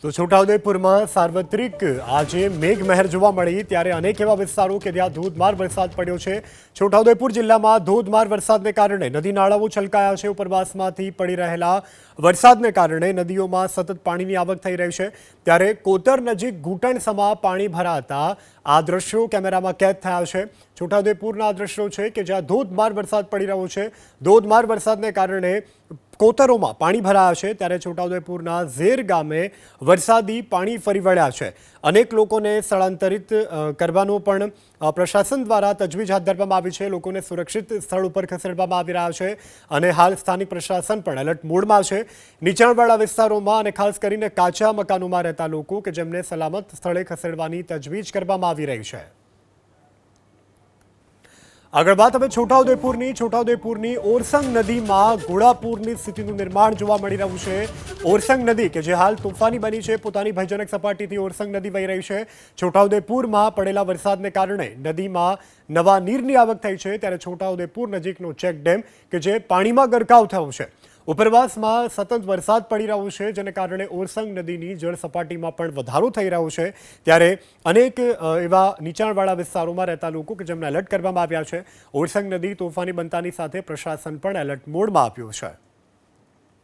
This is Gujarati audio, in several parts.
તો છોટાઉદેપુરમાં સાર્વત્રિક આજે મેઘમહેર જોવા મળી ત્યારે અનેક એવા વિસ્તારો કે જ્યાં ધોધમાર વરસાદ પડ્યો છે। છોટાઉદેપુર જિલ્લામાં ધોધમાર વરસાદને કારણે નદી નાળાઓ છલકાયા છે। ઉપરવાસમાંથી પડી રહેલા વરસાદને કારણે નદીઓમાં સતત પાણીની આવક થઈ રહી છે। ત્યારે કોતર નજીક ઘૂંટણસમા પાણી ભરાતા આ દ્રશ્યો કેમેરામાં કેદ થયા છે। છોટાઉદેપુરના આ દ્રશ્યો છે કે જ્યાં ધોધમાર વરસાદ પડી રહ્યો છે। ધોધમાર વરસાદને કારણે કોતરોમાં પાણી ભરાયા છે। ત્યારે છોટાઉદેપુરના ઝેર ગામે વરસાદી પાણી ફરી વળ્યા છે। અનેક લોકોને સ્થળાંતરિત કરવાનો પણ પ્રશાસન દ્વારા તજવીજ હાથ ધરવામાં આવી છે। લોકોને સુરક્ષિત સ્થળ ઉપર ખસેડવામાં આવી રહ્યા છે અને હાલ સ્થાનિક પ્રશાસન પણ એલર્ટ મોડમાં છે। નીચાણવાળા વિસ્તારોમાં અને ખાસ કરીને કાચા મકાનોમાં રહેતા લોકો કે જેમને સલામત સ્થળે ખસેડવાની તજવીજ કરવામાં આવી રહી છે। આગળ વાત હવે છોટાઉદેપુરની ઓરસંગ નદીમાં ઘોડાપૂરની સ્થિતિનું નિર્માણ જોવા મળી રહ્યું છે। ઓરસંગ નદી કે જે હાલ તોફાની બની છે, પોતાની ભયજનક સપાટીથી ઓરસંગ નદી વહી રહી છે। છોટાઉદેપુરમાં પડેલા વરસાદને કારણે નદીમાં નવા નીરની આવક થઈ છે। ત્યારે છોટાઉદેપુર નજીકનો ચેક ડેમ કે જે પાણીમાં ગરકાવ થયો છે। ઉપરવાસમાં સતત વરસાદ પડી રહ્યો છે જેને કારણે ઓરસંગ નદીની જળ સપાટીમાં પણ વધારો થઈ રહ્યો છે। ત્યારે અનેક એવા નીચાણવાળા વિસ્તારોમાં રહેતા લોકો કે જેમને એલર્ટ કરવામાં આવ્યા છે। ઓરસંગ નદી તોફાની બનતાની સાથે પ્રશાસન પણ એલર્ટ મોડમાં આપ્યું છે।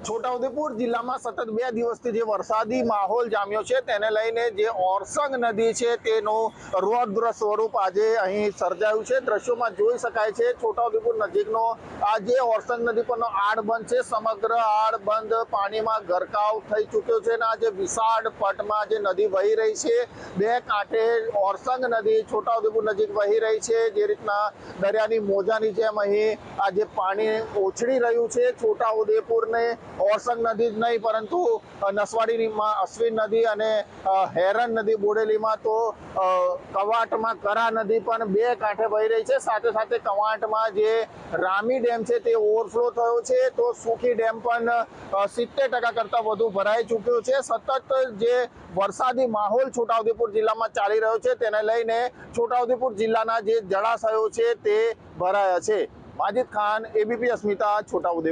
છોટાઉદેપુર જિલ્લામાં સતત 2 દિવસથી જે વરસાદી માહોલ જામ્યો છે તેને લઈને જે ઓરસંગ નદી છે તેનું રૌદ્ર સ્વરૂપ આજે અહીં સર્જાયું છે। દ્રશ્યોમાં જોઈ શકાય છે છોટાઉદેપુર નજીકનો આ જે ઓરસંગ નદી પરનો આડબંધ છે, સમગ્ર આડબંધ પાણીમાં ગરકાવ થઈ ચૂક્યો છે અને આ જે વિશાળ પટમાં જે નદી વહી રહી છે, બે કાંઠે ઓરસંગ નદી છોટાઉદેપુર નજીક વહી રહી છે। જે રીતના દરિયાની મોજાની જેમ અહીં આ જે પાણી ઓછળી રહ્યું છે। છોટાઉદેપુરને ઓરસંગ નદી જ નહીં પરંતુ નસવાડીમાં અશ્વિન નદી અને હેરન નદી, બોડેલીમાં તો કવાંટમાં કરા નદી પણ બે કાંઠે વહી રહી છે। સાથે સાથે કવાંટમાં જે રામી ડેમ છે તે ઓવરફ્લો થયો છે તો સુખી ડેમ પણ 70% કરતાં વધુ ભરાઈ ચૂક્યો છે। સતત જે વરસાદી માહોલ છોટાઉદેપુર જિલ્લામાં ચાલી રહ્યો છે તેને લઈને છોટાઉદેપુર જિલ્લાના જે જળાશયો છે તે ભરાયા છે। માજીદ ખાન, એબીપી અસ્મિતા, છોટાઉદેપુર।